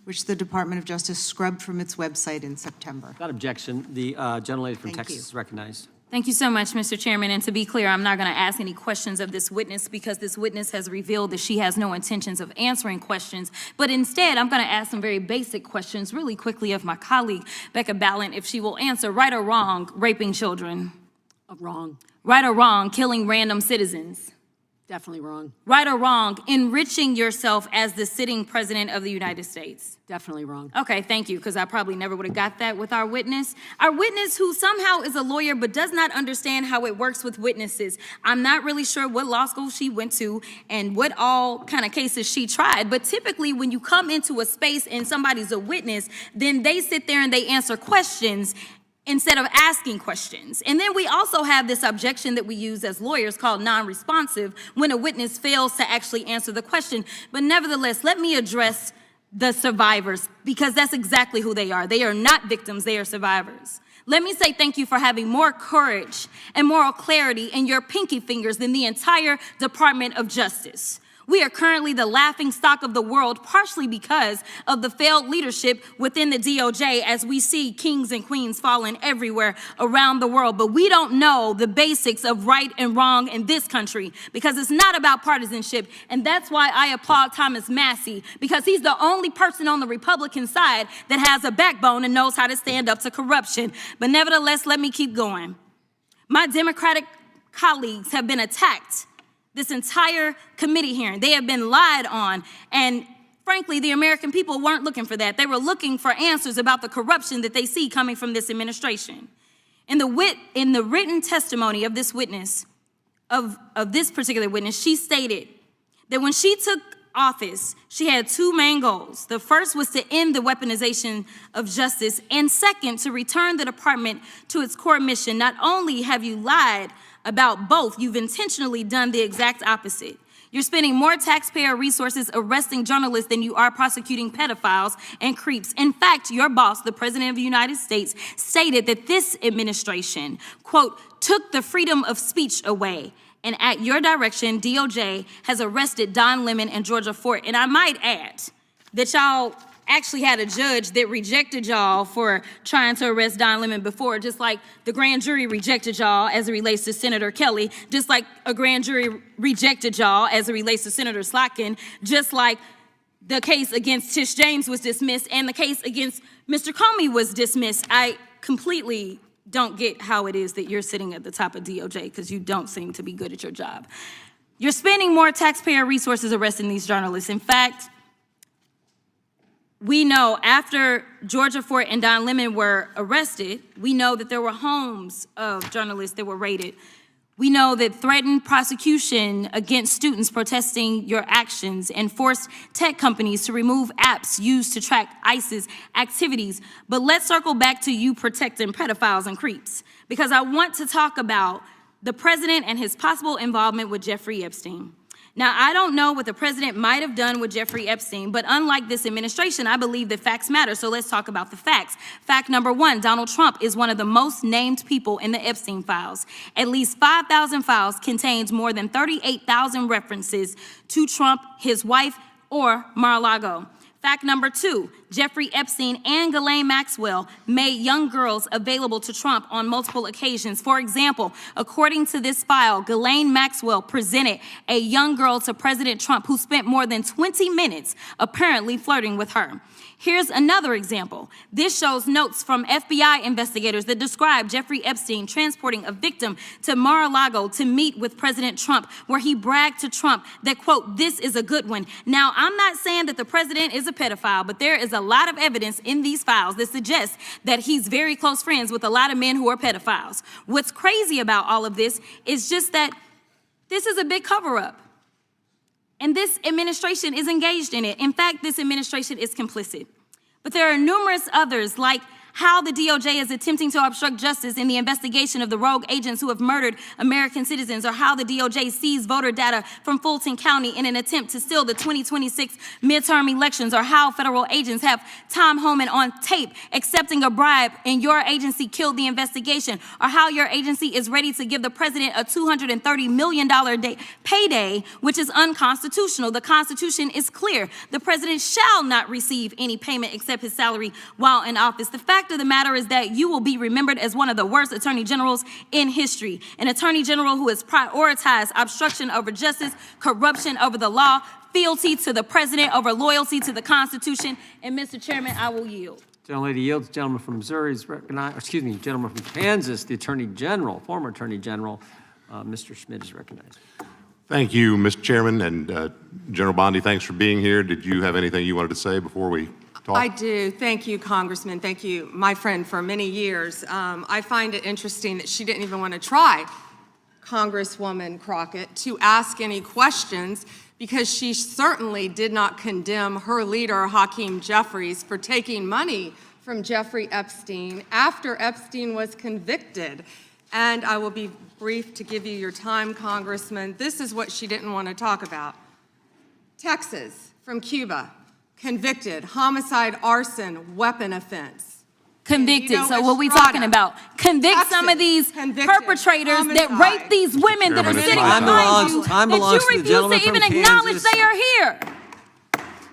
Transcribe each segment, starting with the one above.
which the Department of Justice scrubbed from its website in September. Without objection, the gentlelady from Thank Texas you. is recognized. Thank you so much, Mr. Chairman. And to be clear, I'm not going to ask any questions of this witness because this witness has revealed that she has no intentions of answering questions. But instead, I'm going to ask some very basic questions really quickly of my colleague, Becca Ballant, if she will answer right or wrong, raping children. Wrong. Right or wrong, killing random citizens. Definitely wrong. Right or wrong, enriching yourself as the sitting president of the United States. Definitely wrong. Okay, thank you, because I probably never would have got that with our witness. Our witness who somehow is a lawyer but does not understand how it works with witnesses. I'm not really sure what law school she went to and what all kind of cases she tried, but typically when you come into a space and somebody's a witness, then they sit there and they answer questions instead of asking questions. And then we also have this objection that we use as lawyers called non-responsive when a witness fails to actually answer the question. But nevertheless, let me address the survivors because that's exactly who they are. They are not victims, they are survivors. Let me say thank you for having more courage and moral clarity in your pinky fingers than the entire Department of Justice. We are currently the laughing stock of the world, partially because of the failed leadership within the DOJ as we see kings and queens falling everywhere around the world. But we don't know the basics of right and wrong in this country because it's not about partisanship. And that's why I applaud Thomas Massie, because he's the only person on the Republican side that has a backbone and knows how to stand up to corruption. But nevertheless, let me keep going. My Democratic colleagues have been attacked this entire committee hearing. They have been lied on. And frankly, the American people weren't looking for that. They were looking for answers about the corruption that they see coming from this administration. In the written testimony of this witness, of this particular witness, she stated that when she took office, she had two main goals. The first was to end the weaponization of justice, and second, to return the department to its core mission. Not only have you lied about both, you've intentionally done the exact opposite. You're spending more taxpayer resources arresting journalists than you are prosecuting pedophiles and creeps. In fact, your boss, the President of the United States, stated that this administration, quote, took the freedom of speech away. And at your direction, DOJ has arrested Don Lemon and Georgia Fort. And I might add that y'all actually had a judge that rejected y'all for trying to arrest Don Lemon before, just like the grand jury rejected y'all as it relates to Senator Kelly, just like a grand jury rejected y'all as it relates to Senator Slotkin, just like the case against Tish James was dismissed and the case against Mr. Comey was dismissed. I completely don't get how it is that you're sitting at the top of DOJ because you don't seem to be good at your job. You're spending more taxpayer resources arresting these journalists. In fact, we know after Georgia Fort and Don Lemon were arrested, we know that there were homes of journalists that were raided. We know that threatened prosecution against students protesting your actions and forced tech companies to remove apps used to track ISIS activities. But let's circle back to you protecting pedophiles and creeps, because I want to talk about the president and his possible involvement with Jeffrey Epstein. Now, I don't know what the president might have done with Jeffrey Epstein, but unlike this administration, I believe that facts matter, so let's talk about the facts. Fact number one, Donald Trump is one of the most named people in the Epstein files. At least 5,000 files contains more than 38,000 references to Trump, his wife, or Mar-a-Lago. Fact number two, Jeffrey Epstein and Ghislaine Maxwell made young girls available to Trump on multiple occasions. For example, according to this file, Ghislaine Maxwell presented a young girl to President Trump who spent more than 20 minutes apparently flirting with her. Here's another example. This shows notes from FBI investigators that describe Jeffrey Epstein transporting a victim to Mar-a-Lago to meet with President Trump, where he bragged to Trump that, quote, this is a good one. Now, I'm not saying that the president is a pedophile, but there is a lot of evidence in these files that suggests that he's very close friends with a lot of men who are pedophiles. What's crazy about all of this is just that this is a big cover-up. And this administration is engaged in it. In fact, this administration is complicit. But there are numerous others, like how the DOJ is attempting to obstruct justice in the investigation of the rogue agents who have murdered American citizens, or how the DOJ seized voter data from Fulton County in an attempt to steal the 2026 midterm elections, or how federal agents have Tom Homan on tape accepting a bribe and your agency killed the investigation, or how your agency is ready to give the president a $230 million payday, which is unconstitutional. The Constitution is clear. The president shall not receive any payment except his salary while in office. The fact of the matter is that you will be remembered as one of the worst attorney generals in history, an attorney general who has prioritized obstruction over justice, corruption over the law, fealty to the president over loyalty to the Constitution. And Mr. Chairman, I will yield. Gentlelady yields. Gentleman from Missouri is recognized, excuse me, gentleman from Kansas, the Attorney General, former Attorney General, Mr. Schmidt is recognized. Thank you, Mr. Chairman, and General Bondi, thanks for being here. Did you have anything you wanted to say before we talk? I do. Thank you, Congressman. Thank you, my friend, for many years. I find it interesting that she didn't even want to try, Congresswoman Crockett, to ask any questions, because she certainly did not condemn her leader, Hakeem Jeffries, for taking money from Jeffrey Epstein after Epstein was convicted. And I will be brief to give you your time, Congressman. This is what she didn't want to talk about. Texas, from Cuba, convicted, homicide, arson, weapon offense. Convicted. You know, So what we Estrada, talking about? Convict Texas, some of these convicted, perpetrators that homicide. rape these women that are Chairman, sitting time behind you, time that belongs you to the refuse gentleman to even from acknowledge Kansas. they are here.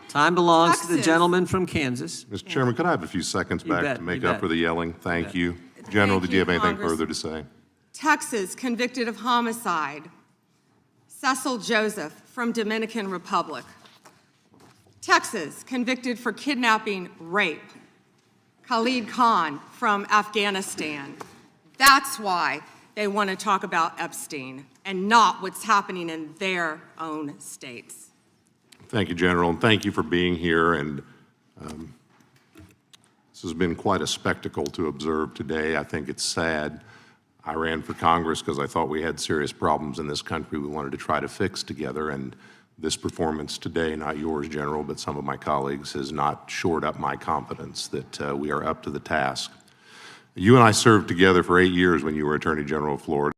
Time belongs to the Texas. gentleman from Kansas. Mr. Chairman, could I have a few seconds You back bet, to make you up bet. for the yelling? Thank you. General, did you have anything Congress. further to say? Texas, convicted of homicide. Cecil Joseph, from Dominican Republic. Texas, convicted for kidnapping, rape. Khalid Khan, from Afghanistan. That's why they want to talk about Epstein and not what's happening in their own states. Thank you, General, and thank you for being here. And this has been quite a spectacle to observe today. I think it's sad. I ran for Congress because I thought we had serious problems in this country we wanted to try to fix together, and this performance today, not yours, General, but some of my colleagues, has not shored up my confidence that we are up to the task. You and I served together for 8 years when you were Attorney General of Florida.